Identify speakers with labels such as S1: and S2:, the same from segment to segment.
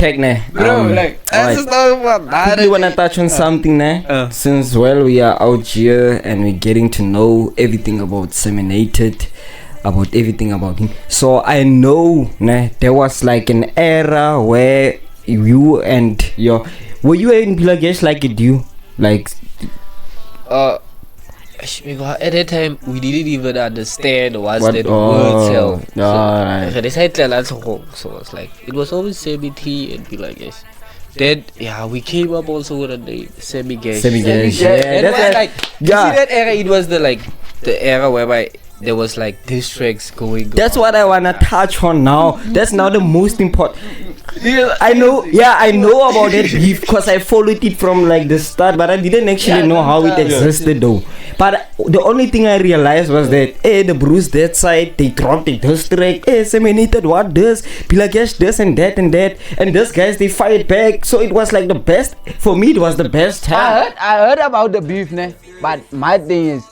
S1: check now.
S2: Bro, like, let's just talk about that.
S1: Quickly wanna touch on something now. Since we are out here and we're getting to know everything about Seminated, about everything about him. So I know there was like an era where you and were you in Bangladesh like it you? Like
S2: at that time we didn't even understand what's that word cell. So it's like it was always semi-T and Bangladesh. Then we came up also with a name semi-gash.
S1: Semi-gash.
S2: And that's like you see that era, it was the era whereby there was like districts going.
S1: That's what I wanna touch on now. That's now the most important. I know about that beef because I followed it from like the start, but I didn't actually know how it existed though. But the only thing I realized was that the Bruce that side they dropped the district. Seminated what does Bangladesh this and that and those guys they fight back. So it was like the best for me. It was the best time.
S3: I heard about the beef, but my thing is.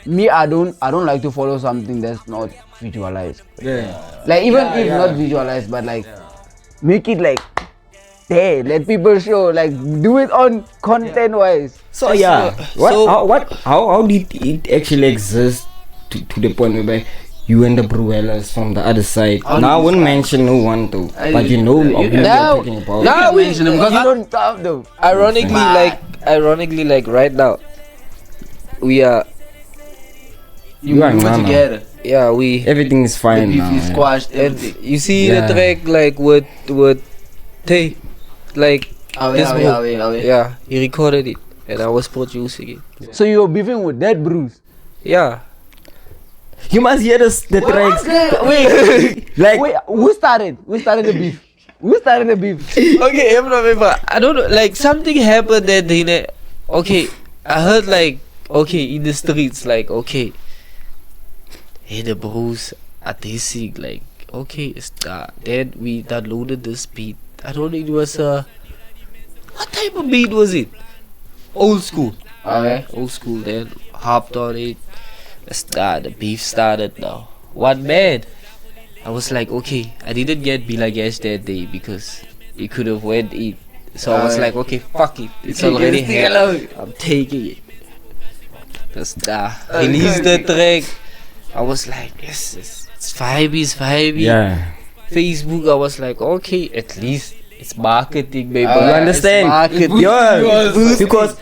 S3: Me, I don't like to follow something that's not visualized. Like even if not visualized, but like make it like there. Let people show. Like do it on content wise.
S1: So how did it actually exist to the point where you and the Bruellas from the other side? Now I wouldn't mention no one though, but you know what we're talking about.
S3: Now we mention them because you don't talk though.
S2: Ironically, like right now, we are.
S1: You are
S3: together.
S2: Yeah,
S1: everything is fine now.
S3: Squashed
S2: everything. You see the track like with Tay, like yeah, he recorded it and I was producing it.
S3: So you were beefing with that Bruce?
S2: Yeah.
S1: You must hear the tracks.
S3: Wait, who started the beef? Who started the beef?
S2: Okay, I don't know. Like something happened that day. Okay, I heard like in the streets like hey, the bros are dissing, like, then we downloaded this beat. I don't know, it was what type of beat was it? Old school.
S3: Okay.
S2: Old school, then hopped on it. The beef started now. One man. I was like, I didn't get Bangladesh that day because it could have went in. So I was like, fuck it. It's already here. I'm taking it. Release the track. I was like, yes, it's vibey.
S1: Yeah.
S2: Facebook, I was like, at least it's marketing, baby.
S1: You understand? Because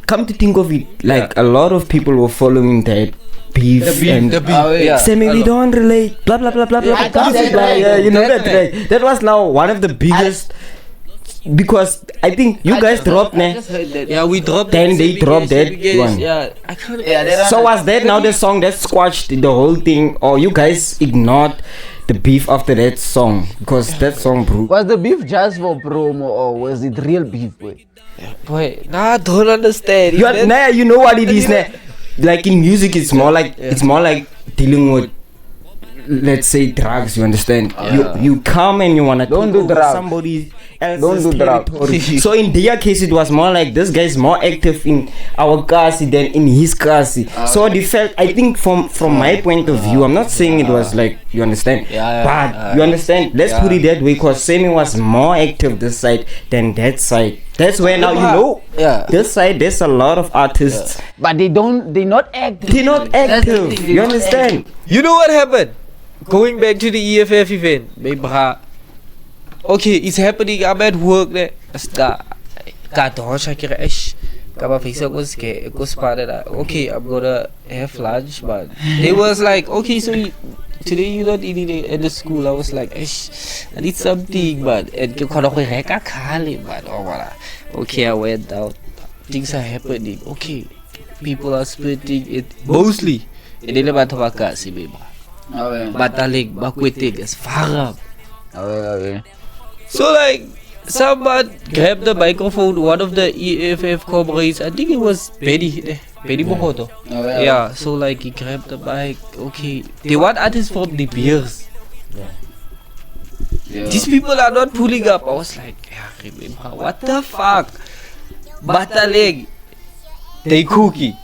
S1: come to think of it, like a lot of people were following that beef and
S2: the beef.
S1: Say we don't relate, blah blah blah blah blah. You know that, right? That was now one of the biggest. Because I think you guys dropped
S2: we dropped.
S1: Then they dropped that one.
S2: Yeah, I can't.
S1: So was that now the song that squashed the whole thing, or you guys ignored the beef after that song? Because that song, bro.
S3: Was the beef just for promo or was it real beef?
S2: Boy, I don't understand.
S1: You know what it is, like in music, it's more like dealing with, let's say, drugs. You understand? You come and you wanna
S3: don't do drugs.
S1: Somebody else's territory. So in their case, it was more like this guy's more active in our kasi than in his kasi. So they felt, I think, from my point of view, I'm not saying it was like, you understand, but you understand. Let's put it that way, because Semi was more active this side than that side. That's where now this side there's a lot of artists,
S3: but they're not active.
S1: They're not active. You understand?
S2: You know what happened? Going back to the EFF event, it's happening. I'm at work there. I'm gonna have lunch, but they was like, so today you not eating at the school. I was like, I need something, but I went out. Things are happening. People are splitting it mostly. Hindi naman tumaka si Beba. Batalig, bakwitig, as farab. So like, someone grabbed the microphone, one of the EFF comrades, I think it was Benny Mohoto. Yeah, so like he grabbed the mic, they want artists from the beers. These people are not pulling up. I was like, what the fuck? Batalig, they cookie.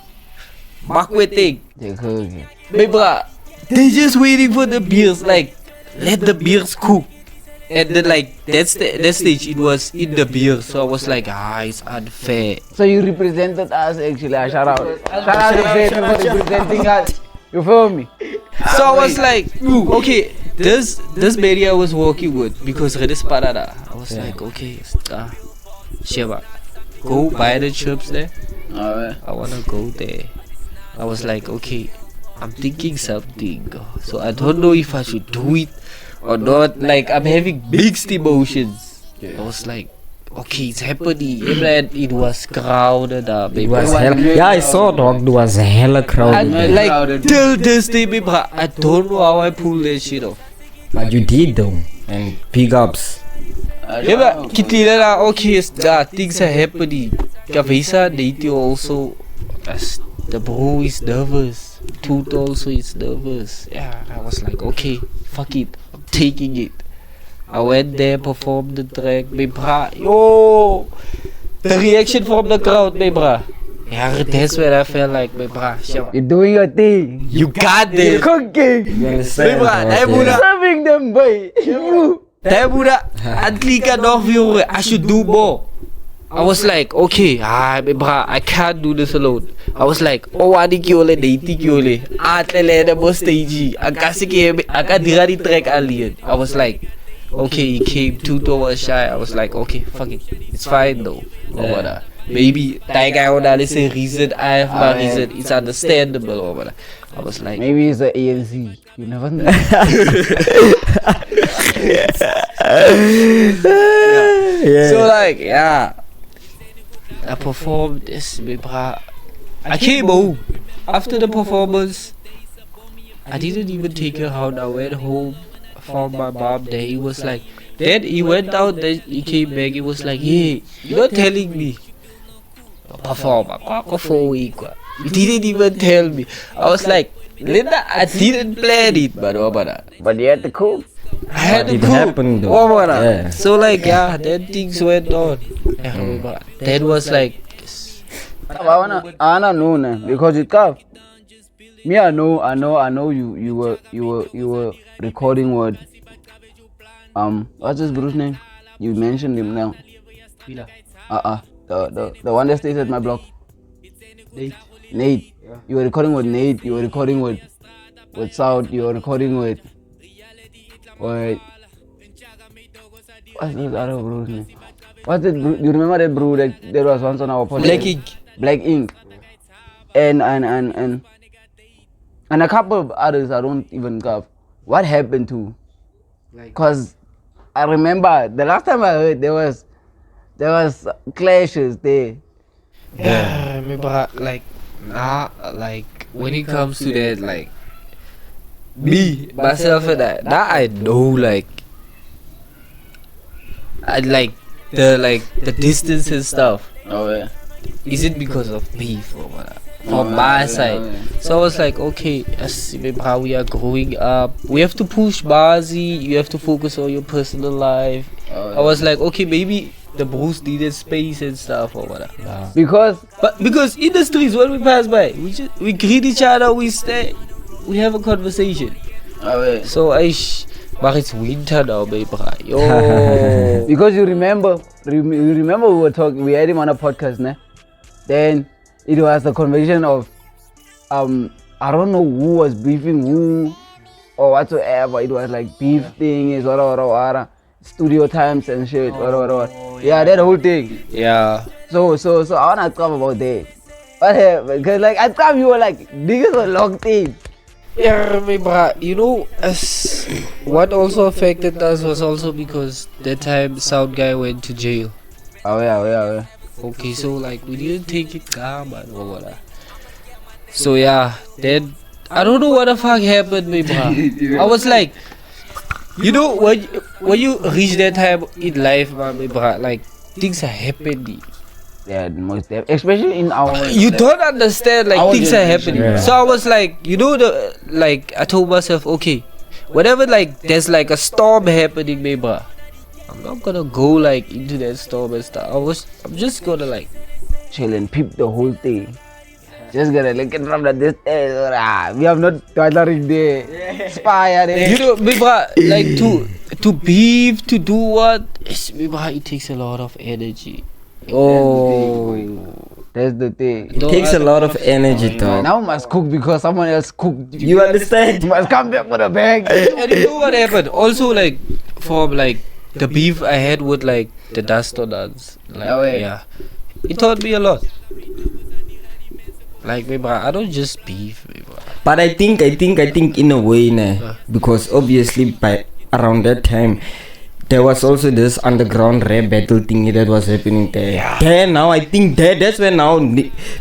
S2: Bakwitig,
S3: they cookie.
S2: Beba, they just waiting for the beers, like, let the beers cook. And then like that stage it was in the beer, so I was like, it's unfair.
S3: So you represented us actually. Shout out to Faith for representing us. You feel me?
S2: So I was like, okay, this lady I was working with, because Redis Parada, I was like, okay, Sheba, go buy the chips there. I wanna go there. I was like, okay, I'm thinking something, so I don't know if I should do it or not. Like, I'm having mixed emotions. I was like, okay, it's happening. And it was crowded up.
S1: It was yeah, I saw dog. It was hella crowded.
S2: And like till this day, baby, I don't know how I pulled that shit off.
S1: But you did though, and big ups.
S2: Yeah, but Kitlila, okay, things are happening. Kavisa, Nate also, as the bro is nervous. Toot also is nervous. Yeah, I was like, okay, fuck it, I'm taking it. I went there, performed the track, my bra. Yo, the reaction from the crowd, my bra. Yeah, that's where I felt like, my bra.
S3: You're doing your thing.
S2: You got
S3: You're
S2: this.
S3: cooking.
S1: You understand?
S3: You're serving them, boy. You.
S2: Daar moet ik nog veel. I should do more. I was like, okay, I can't do this alone. I was like, wadi kiole, deiti kiole. Atlele de bo stage. I got the track alien. I was like, okay, he came 2 hours shy. I was like, okay, fuck it, it's fine though. Or whatever. Maybe that guy would have a reason. I have my reason. It's understandable or whatever. I was like,
S3: maybe it's the ANC. You never know.
S2: So like, I performed this, bra. I came home after the performance. I didn't even take her out. I went home, found my mom there. He was like, then he went out, then he came back. He was like, hey, you're not telling me. Perform for a week. You didn't even tell me. I was like, Linda, I didn't plan it, but
S3: you had to cook.
S2: I had to
S1: It
S2: cook.
S1: happened though. Yeah.
S2: So like, then things went on. That was like,
S3: I wanna know now because it come. Me, I know you were recording what what's his brother's name? You mentioned him now. The one that stays at my block. Nate.
S2: Yeah.
S3: You were recording with Nate. You were recording with South. You were recording with what's this other bro's name? What's it? You remember that bro that was once on our podcast? Black Ink. And a couple of others I don't even got. What happened to? Cause I remember the last time I heard there was clashes there.
S2: yeah, I remember like when it comes to that, like me myself and now I know like I like the distance and stuff.
S3: Oh yeah.
S2: Is it because of beef or what? From my side. So I was like, okay, as how we are growing up, we have to push Bazi, you have to focus on your personal life. I was like, okay, maybe the bros needed space and stuff or whatever. Because in the streets when we pass by, we greet each other, we stay, we have a conversation. So but it's winter now, baby. Yo.
S3: Because you remember we were talking, we had him on a podcast, ne? Then it was the conversation of I don't know who was beefing who or whatsoever. It was like beef thing is what studio times and shit. Yeah, that whole thing.
S2: Yeah.
S3: So I wanna talk about that. What happened? Cause like at time you were like niggas were locked in.
S2: Yeah, bro. You know, as what also affected us was also because that time Sound Guy went to jail.
S3: Oh yeah.
S2: Okay, so like we didn't take it calm and or whatever. So yeah, then I don't know what the fuck happened, me bro. I was like, you know, when you reach that time in life, man, me bro, like things are happening.
S3: Yeah, most definitely. Especially in our.
S2: You don't understand, like things are happening.
S1: Yeah.
S2: So I was like, you know, I told myself, okay, whatever, like there's like a storm happening, me bro. I'm not gonna go like into that storm and stuff. I'm just gonna like
S3: chill and peep the whole thing. Just gonna look it from the distance. We have not gathering there. Spy there.
S2: You know, Bibra, like to beef, to do what? Bibra, it takes a lot of energy.
S3: That's the thing.
S1: It takes a lot of energy, dog.
S3: Now we must cook because someone else cooked.
S1: You understand?
S3: You must come back with a bag.
S2: And you know what happened? Also, like for like the beef I had with like the dust nuts. Like, yeah, it taught me a lot. Like, Bibra, I don't just beef, Bibra.
S1: But I think in a way, because obviously by around that time, there was also this underground rap battle thingy that was happening there.
S3: Yeah.
S1: Then now I think that's when now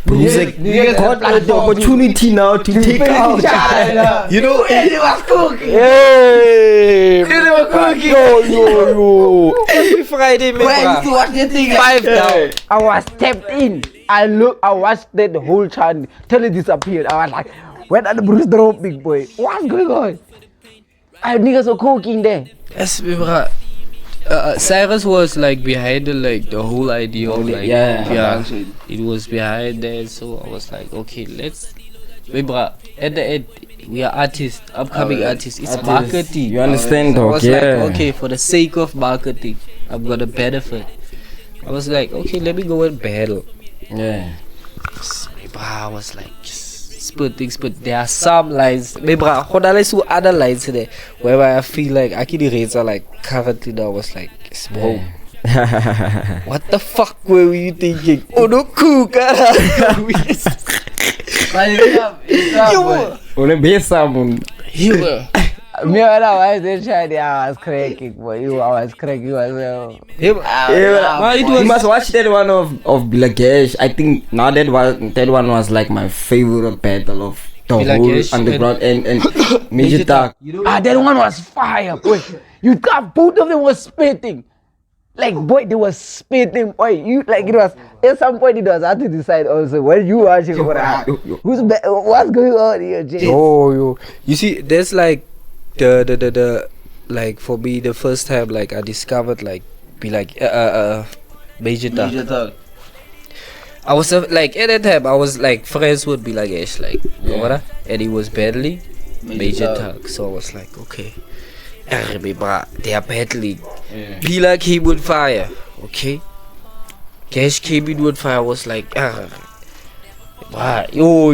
S1: Bruce got the opportunity now to take out.
S3: You know, and it was cooking.
S2: Hey!
S3: It was cooking.
S2: Yo. Every Friday,
S3: When
S2: Bibra.
S3: to watch the thing,
S2: 5 down.
S3: I was tapped in. I watched that the whole chant till it disappeared. I was like, when are the Bruce drop, big boy? What's going on? I niggas were cooking there.
S2: Yes, Bibra. Cyrus was like behind the whole idea of like it was behind there, so I was like, okay, let's Bibra, at the end we are artists, upcoming artists, it's marketing.
S1: You understand,
S2: So I
S1: dog?
S2: was
S1: Yeah.
S2: like, okay, for the sake of marketing, I'm gonna benefit. I was like, okay, let me go and battle.
S1: Yeah.
S2: Bibra, I was like spitting. There are some lines, Bibra, other lines there where I feel like Akidi Reza like currently now was like, bro, what the fuck were you thinking? Oh no, cook.
S3: But
S1: Only base someone.
S2: You were.
S3: me when I was in China, I was cracking, boy. I was cracking myself.
S2: Him.
S1: You must watch that one of Bilagesh. I think now that one was like my favorite battle of the
S2: Bilagesh
S1: whole underground and Major Talk.
S3: That one was fire, boy. You got both of them was spitting. Like, boy, they were spitting. Boy, you like it was at some point it was hard to decide also when you watching what's going on here, Jay.
S2: Yo. You see, there's like the like for me the first time like I discovered like Major Talk. I was like at that time I was like friends would be like Ash like and he was battling Major Talk, so I was like okay. They are battling. Be like he would fire, okay? Cash came in with fire. I was like, yo,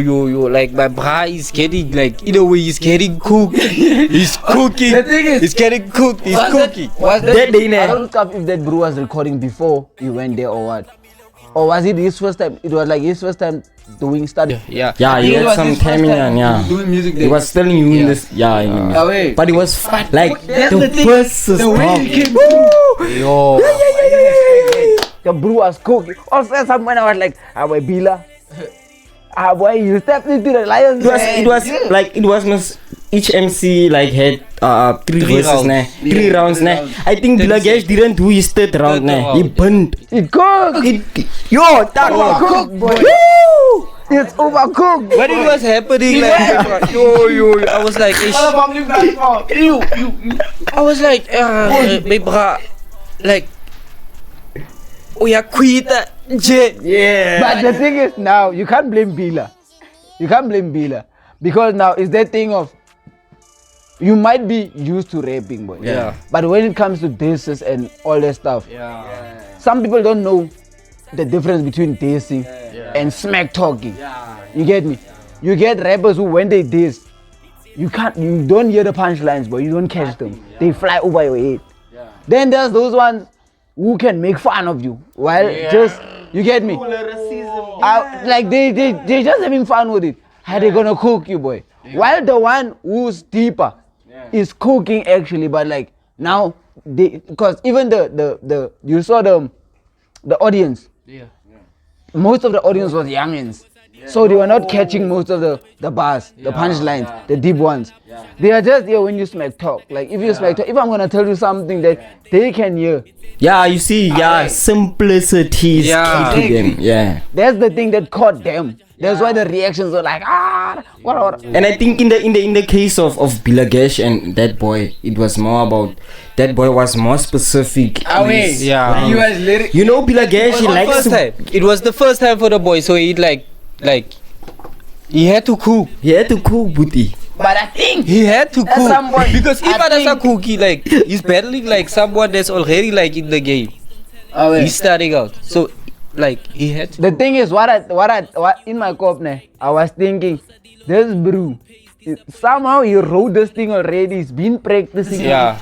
S2: like my bra is getting like in a way he's getting cooked. He's cooking.
S3: The thing is,
S2: he's getting cooked. He's cooking.
S3: Was
S1: That day,
S3: I don't know if that bro was recording before he went there or what. Or was it his first time? It was like his first time doing study.
S2: Yeah.
S1: Yeah, he had some timing and
S3: doing music
S1: he was telling you in this, but it was like the first
S3: way he came
S2: Yo.
S3: The bro was cooking. Also, someone I was like, boy, Bila. Boy, you stepped into the lion's
S1: it was like it was not each MC like had three verses
S2: rounds.
S1: 3 rounds I think Bilagesh didn't do his third round he burned
S3: It cooked.
S1: yo that
S3: Overcooked, boy.
S1: Woo!
S3: It's overcooked.
S2: When it was happening, like, yo, I was like, I was like, bra, like, we are quit.
S1: yeah
S3: But the thing is now, you can't blame Bila. You can't blame Bila. Because now it's that thing of, you might be used to rapping, boy.
S2: Yeah.
S3: But when it comes to disses and all that stuff, some people don't know the difference between dissing and smack talking. You get me? You get rappers who when they diss, you don't hear the punchlines, but you don't catch them. They fly over your head. Then there's those ones who can make fun of you while just, you get me? Like they just having fun with it. How they gonna cook you, boy? While the one who's deeper is cooking actually, but like now because even the you saw the audience. Most of the audience was youngins. So they were not catching most of the bars, the punchlines, the deep ones. They are just here when you smack talk. Like if you smack talk, if I'm gonna tell you something that they can hear.
S1: Yeah, you see, simplicity is key to them. Yeah.
S3: That's the thing that caught them. That's why the reactions were like what.
S1: And I think in the case of Bilagesh and that boy, it was more about that boy was more specific.
S2: Yeah.
S1: You know, Bilagesh he likes to.
S2: It was the first time for the boy, so he like He had to cook.
S1: He had to cook, Booty.
S3: But I think
S2: He had to
S3: At
S2: cook
S3: some point,
S2: because if
S3: I
S2: others are
S3: think-
S2: cooking, like he's battling like someone that's already like in the game.
S3: oh, wait.
S2: He's starting out, so like he had to.
S3: The thing is, what in my cop ne, I was thinking, this brew, somehow he wrote this thing already. He's been practicing.
S2: Yeah,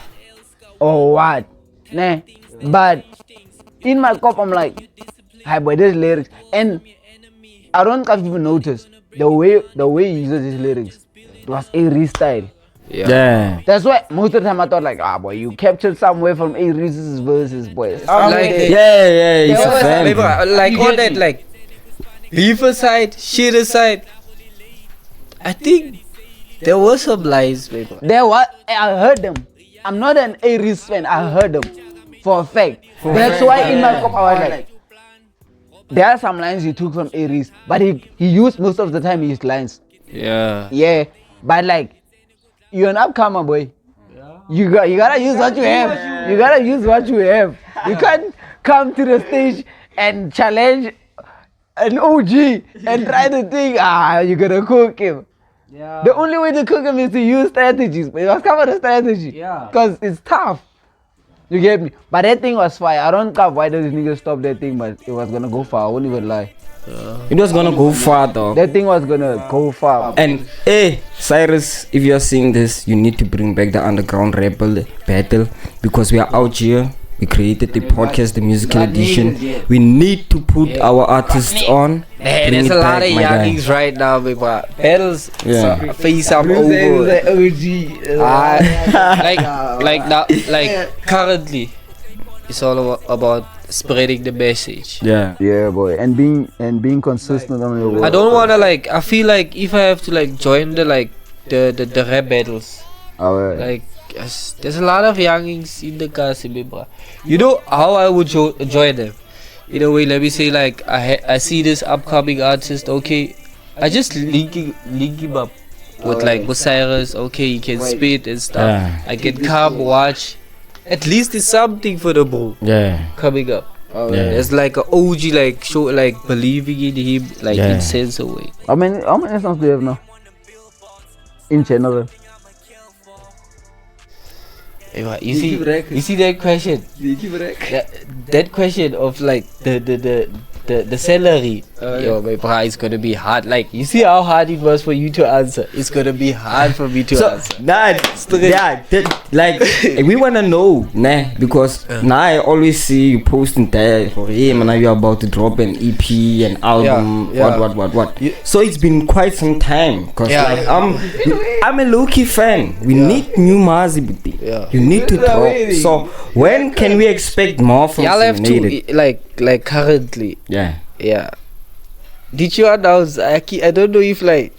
S3: Or what? Nah. But in my cop, I'm like, hi boy, there's lyrics, and I don't know if you noticed the way he uses his lyrics. It was a style.
S1: Yeah.
S3: That's why most of the time I thought like, boy, you captured somewhere from a verses, boy.
S2: Like
S1: Yeah, he's a
S3: Yeah,
S1: fan.
S2: Maybe,
S1: bro.
S2: like
S3: You
S2: all
S3: get
S2: that,
S3: me?
S2: like beef aside, shit aside. I think there were some lies, maybe.
S3: There was, I heard them. I'm not an Aries fan. I heard them for a fact. That's why in my cop I was like, there are some lines he took from Aries, but he used most of the time his lines.
S2: Yeah.
S3: Yeah, but like, you're an upcomer, boy. You gotta use what you have. You gotta use what you have. You can't come to the stage and challenge an OG and try to think, you're gonna cook him.
S4: Yeah.
S3: The only way to cook him is to use strategies. But you must cover the strategy.
S4: Yeah.
S3: Because it's tough. You get me? But that thing was fire. I don't know why those niggas stopped that thing, but it was gonna go far. I won't even lie.
S1: It was gonna go far though.
S3: That thing was gonna go far.
S1: And hey, Cyrus, if you're seeing this, you need to bring back the underground rebel battle because we are out here. We created the podcast, the musical edition. We need to put our artists on.
S2: Hey,
S1: Bring
S2: there's
S1: it
S2: a lot
S1: back,
S2: of
S1: my guy.
S2: youngings right now, baby. Battles,
S1: Yeah.
S2: face up over. Like now, like currently, it's all about spreading the message.
S1: Yeah.
S3: Yeah, boy. And being consistent on your work.
S2: I don't wanna like. I feel like if I have to like join the like the rap battles, like yes, there's a lot of youngings in the Kasi, bro. You know how I would join them? In a way, let me say like I see this upcoming artist. Okay, I just link him up with like Cyrus. Okay, he can spit and stuff.
S1: Yeah.
S2: I can come watch. At least it's something for the bro
S1: Yeah.
S2: coming up.
S1: Yeah.
S2: There's like a OG like show like believing in him like
S1: Yeah.
S2: in sense of way.
S3: How many songs do you have now? In general.
S2: You see that question? That question of like the salary. Yo, my bro, it's gonna be hard. Like you see how hard it was for you to answer. It's gonna be hard for me to
S1: So
S2: answer.
S1: like we wanna know, nah, because now I always see you posting that for him, and now you're about to drop an EP, an album,
S2: Yeah.
S1: what.
S2: Yeah.
S1: So it's been quite some time, cause
S2: Yeah.
S1: like I'm a low-key fan. We need new Mazi.
S2: Yeah.
S1: You need to drop. So when can we expect more from
S2: Y'all have
S1: Seminated?
S2: to like currently.
S1: Yeah.
S2: Did you announce? I don't know if like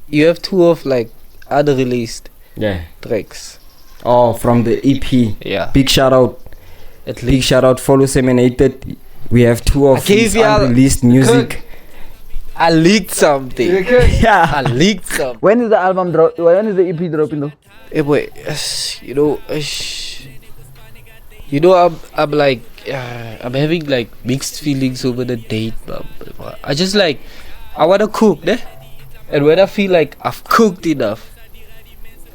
S2: you have two of like unreleased
S1: Yeah.
S2: tracks.
S1: Oh, from the EP.
S2: Yeah.
S1: Big shout out.
S2: At
S1: Big
S2: least.
S1: shout out. Follow Seminated. We have two
S2: I
S1: of
S2: gave
S1: his
S2: y'all-
S1: unreleased music.
S2: I leaked something.
S1: Yeah.
S2: I leaked something.
S3: When is the album drop? When is the EP dropping though?
S2: Hey boy, you know, I'm like, I'm having like mixed feelings over the date, man. I just like, I wanna cook, ne? And when I feel like I've cooked enough,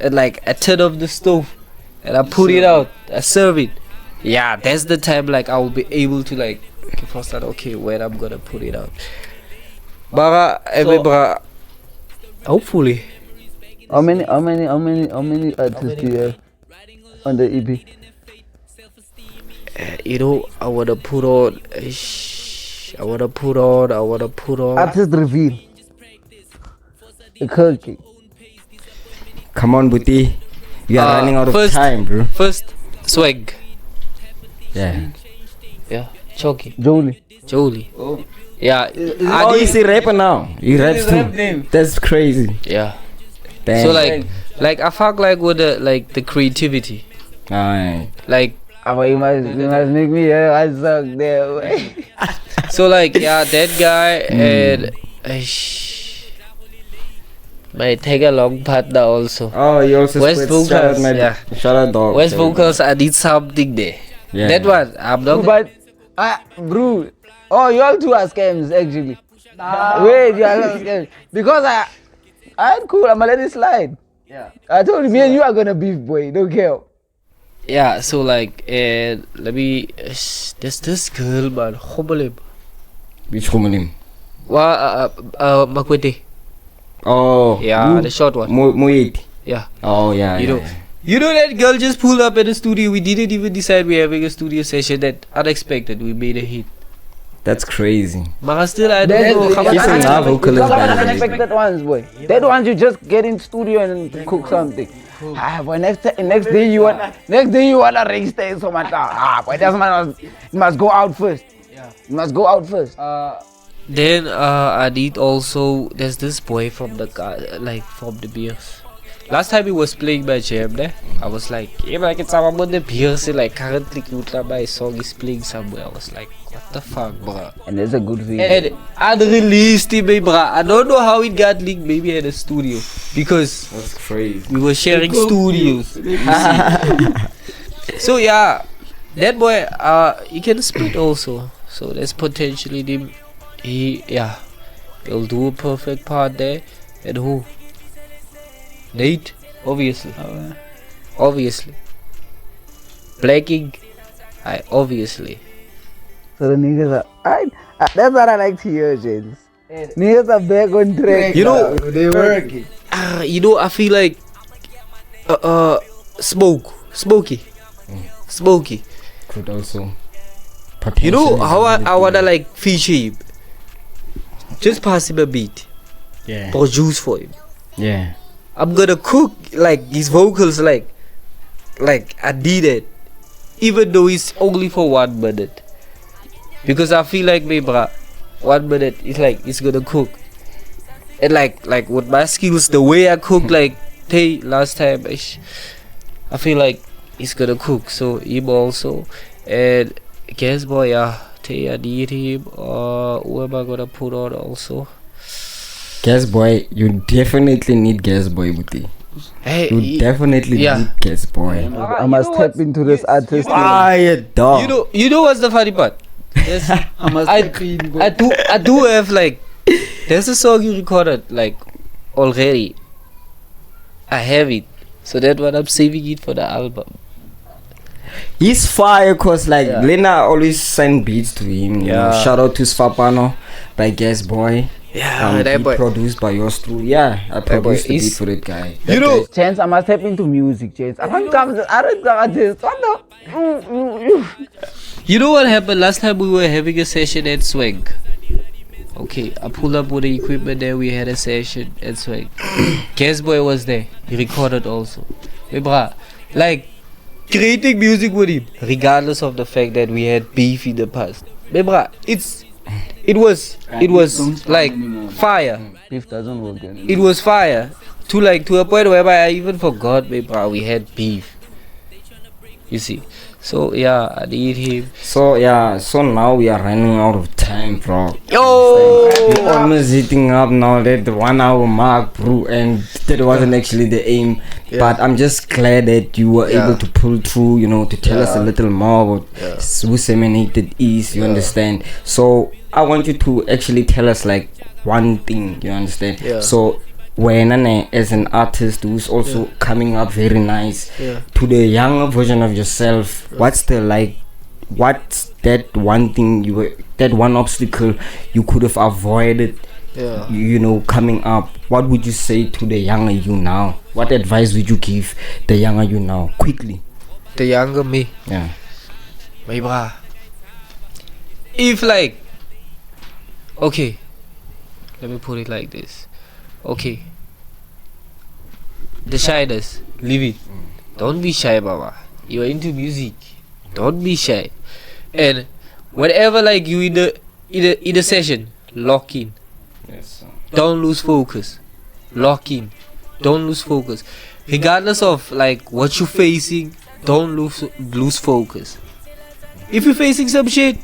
S2: and like I turn off the stove, and I put it out, I serve it. Yeah, that's the time like I will be able to like, first out, okay, when I'm gonna put it out. But hopefully.
S3: How many artists do you have on the EP?
S2: You know, I wanna put on.
S3: Artist reveal. The cooking.
S1: Come on, Buti. We are running out of
S2: first-
S1: time, bro.
S2: First, Swag.
S1: Yeah.
S2: Yeah, Choki.
S3: Jolie.
S2: Jolie. Yeah,
S1: Oh, he's a rapper now. He raps too. That's crazy.
S2: yeah.
S1: Damn.
S2: So like I fuck like with the creativity.
S1: Aye.
S2: Like
S3: You must make me I suck there.
S2: so like yeah, that guy and might take a long partner also.
S1: Oh, you also
S2: West
S1: split. Shout out,
S2: Vocals,
S1: my
S2: yeah.
S1: shout out, dog.
S2: West
S1: Shout out.
S2: vocals, I need something there.
S1: Yeah.
S2: That one, I'm not.
S3: But bro, you all two are scams actually. Wait, you are not scams because Alright, cool. I'ma let it slide.
S2: Yeah.
S3: I told you, me and you are gonna beef, boy. Don't care.
S2: Yeah, so like, let me. There's this girl, man. Homolim.
S1: Which homonym?
S2: Makwete.
S1: Oh.
S2: Yeah, the short one.
S1: Moit.
S2: Yeah.
S1: Oh, yeah.
S2: You know.
S1: yeah.
S2: You know that girl just pulled up at the studio. We didn't even decide we're having a studio session. That unexpected. We made a hit.
S1: That's crazy.
S2: But still, I don't know.
S1: She's a love vocalist, by the way.
S3: Unexpected ones, boy. They're the ones you just get in studio and cook something. Boy, next day you want a ring stay so much. Boy, that man must go out first.
S2: Yeah.
S3: You must go out first.
S2: Then I did also. There's this boy from the like from the beers. Last time he was playing my jam there, I was like, yeah, like it's our the beers. Like currently, my song is playing somewhere. I was like, what the fuck, bro?
S3: And there's a good video.
S2: And unreleased it, bro. I don't know how it got leaked. Maybe at a studio because
S1: That's crazy.
S2: we were sharing studios. So yeah, that boy, he can spit also. So there's potentially him. He'll do a perfect part there. And who? Nate, obviously. Obviously. Black Ink, obviously.
S3: So the niggas are. That's what I like to hear, James. Niggas are back on track.
S2: You know,
S3: they working.
S2: I feel like Smokey.
S1: Could also.
S2: You know how I wanna like feature him? Just pass him a beat.
S1: Yeah.
S2: Produce for him.
S1: Yeah.
S2: I'm gonna cook like his vocals like I did it. Even though it's only for 1 minute. Because I feel like me bruh, 1 minute it's like it's gonna cook. And like with my skills, the way I cook like last time I feel like it's gonna cook. So him also. And guess boy, yeah, I need him. Who am I gonna put on also?
S1: Gas Boy, you definitely need Gas Boy, Buti.
S2: Hey,
S1: You definitely need Gas Boy.
S3: I must step into this artist.
S1: Dog.
S2: You know what's the funny part? Yes, I do have like there's a song you recorded like already. I have it, so that's what I'm saving it for the album.
S1: He's fire cause like Lena always send beats to him. You know? Shout out to Svapano by Gas Boy.
S2: Yeah, that boy.
S1: Produced by yours truly. Yeah, I produced the beat for that guy.
S2: You know,
S3: Chance, I must step into music, Chance. I don't come this. What the?
S2: You know what happened last time we were having a session at Swag? Okay, I pulled up with the equipment there. We had a session at Swag. Gas Boy was there. He recorded also. Hey, bruh, like creating music with him, regardless of the fact that we had beef in the past. Hey, bruh, it was like fire.
S3: Beef doesn't work.
S2: It was fire to a point whereby I even forgot, bro, we had beef. You see, so yeah, I need him.
S1: So now we are running out of time, bro.
S2: Yo,
S1: we're almost hitting up now that the 1 hour mark, bro, and that wasn't actually the aim. But I'm just glad that you were able to pull through, you know, to tell us a little more about who Seminated is. You understand? So I want you to actually tell us like one thing. You understand? So when as an artist who's also coming up very nice to the younger version of yourself, what's that one thing that one obstacle you could have avoided, you know, coming up? What would you say to the younger you now? What advice would you give the younger you now, quickly?
S2: The younger me, my brah, if like, okay, let me put it like this. Okay, the shyness, leave it. Don't be shy, Baba. You're into music. Don't be shy. And whenever like you in the session, lock in. Don't lose focus. Lock in. Don't lose focus. Regardless of like what you're facing, don't lose focus. If you're facing some shit,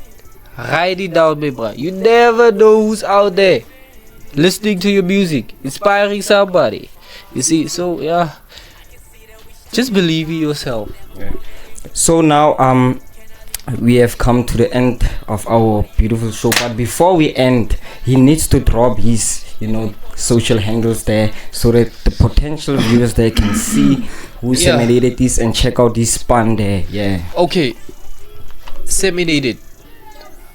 S2: write it down, my bro. You never know who's out there listening to your music, inspiring somebody. You see, so yeah, just believe in yourself.
S1: So now we have come to the end of our beautiful show, but before we end, he needs to drop his social handles there, so that the potential viewers there can see who disseminated this and check out this spun there. Yeah.
S2: Okay. Disseminated.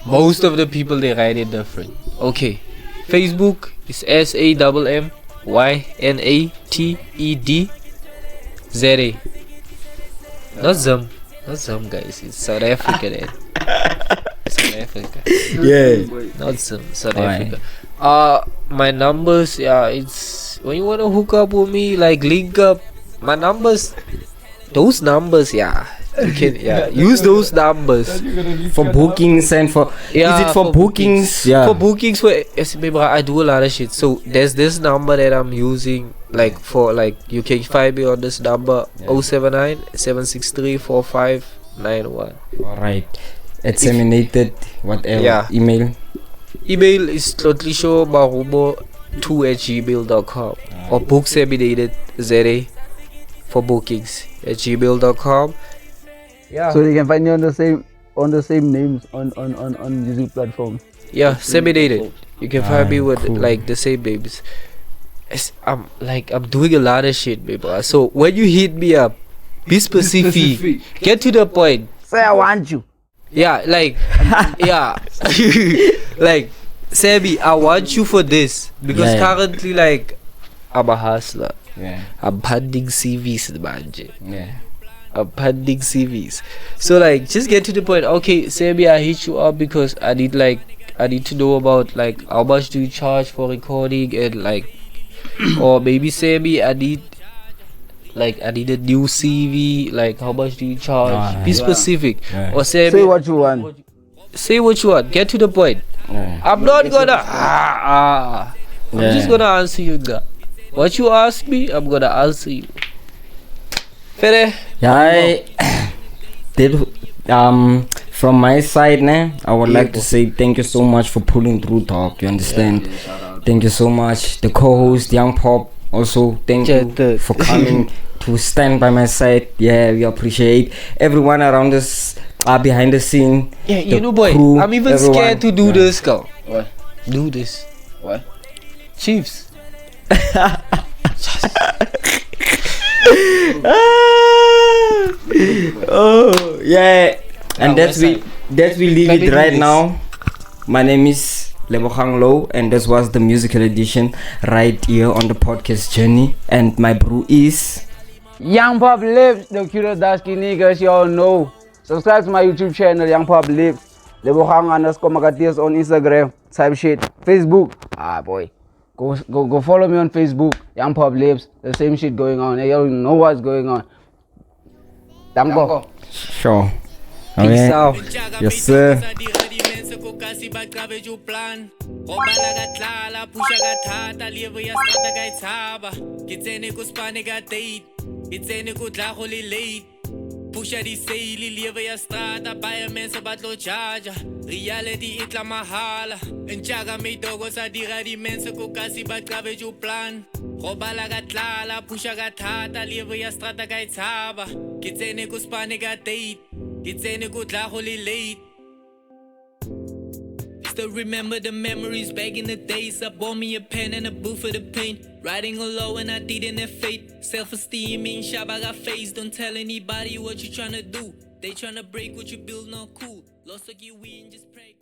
S2: Most of the people they write it different. Okay. Facebook is SAMMYNATEDZA. Not Zam. Not Zam, guys. It's South Africa then. South Africa.
S1: Yeah.
S2: Not Zam. South Africa. My numbers, it's when you wanna hook up with me, like link up. My numbers, those numbers, you can use those numbers
S1: For bookings and for is it for bookings? Yeah.
S2: For bookings, remember I do a lot of shit. So there's this number that I'm using, like for like you can find me on this number 079 763 4591.
S1: Alright. Disseminated whatever.
S2: Yeah.
S1: Email.
S2: Email is totalishomarubo2@gmail.com or bookseminated.za for bookings at gmail.com. Yeah.
S3: So they can find you on the same names on music platforms.
S2: Yeah, seminated. You can find me with like the same names. I'm doing a lot of shit, baby. So when you hit me up, be specific. Get to the point.
S3: Say I want you.
S2: Yeah, like like Sammy, I want you for this because currently like I'm a hustler.
S1: Yeah.
S2: I'm pending CVs, man.
S1: Yeah.
S2: I'm pending CVs. So like just get to the point. Okay, Sammy, I hit you up because I need to know about like how much do you charge for recording and like or maybe Sammy, I need a new CV, like how much do you charge? Be specific. Or Sammy,
S3: Say what you want.
S2: Say what you want. Get to the point. I'm not gonna I'm just gonna answer you that. What you ask me, I'm gonna answer you. Fair?
S1: Yeah, I did from my side now, I would like to say thank you so much for pulling through talk, you understand? Thank you so much. The co-host Young Pop also thank you for coming to stand by my side. Yeah, we appreciate everyone around us behind the scene.
S2: Yeah, you know boy, crew, I'm even scared to do this, girl.
S3: What?
S2: Do this.
S3: What?
S2: Chiefs.
S1: Oh yeah, and that's we leave it right now. My name is Lebogang Low, and this was the musical edition right here on the podcast journey. And my brew is
S3: Young Pop Lips, the cutest dasky niggas y'all know. Subscribe to my YouTube channel, Young Pop Lips. Lebogang_Makatias on Instagram, type shit. Facebook, boy. Go follow me on Facebook, Young Pop Lips. The same shit going on. Y'all know what's going on. Danko.
S1: Sure.
S2: Peace out.
S1: Yes, sir.
S4: Pusha di sale, lewe ya strata, baie mense wat lo charge. Reality itla mahala. Nchaga me dogo sa dira di mense ko kasi bat grabe ju plan. Robala ka tlala, pusha ka thata, lewe ya strata ka itshaba. Kitsene ko spane ka date, kitsene ko tla go le late. Still remember the memories back in the days. I bought me a pen and a boot for the paint. Riding low and I didn't have faith. Self-esteem in shop, I got face. Don't tell anybody what you tryna do. They tryna break what you build, not cool. Lost like you win, just pray.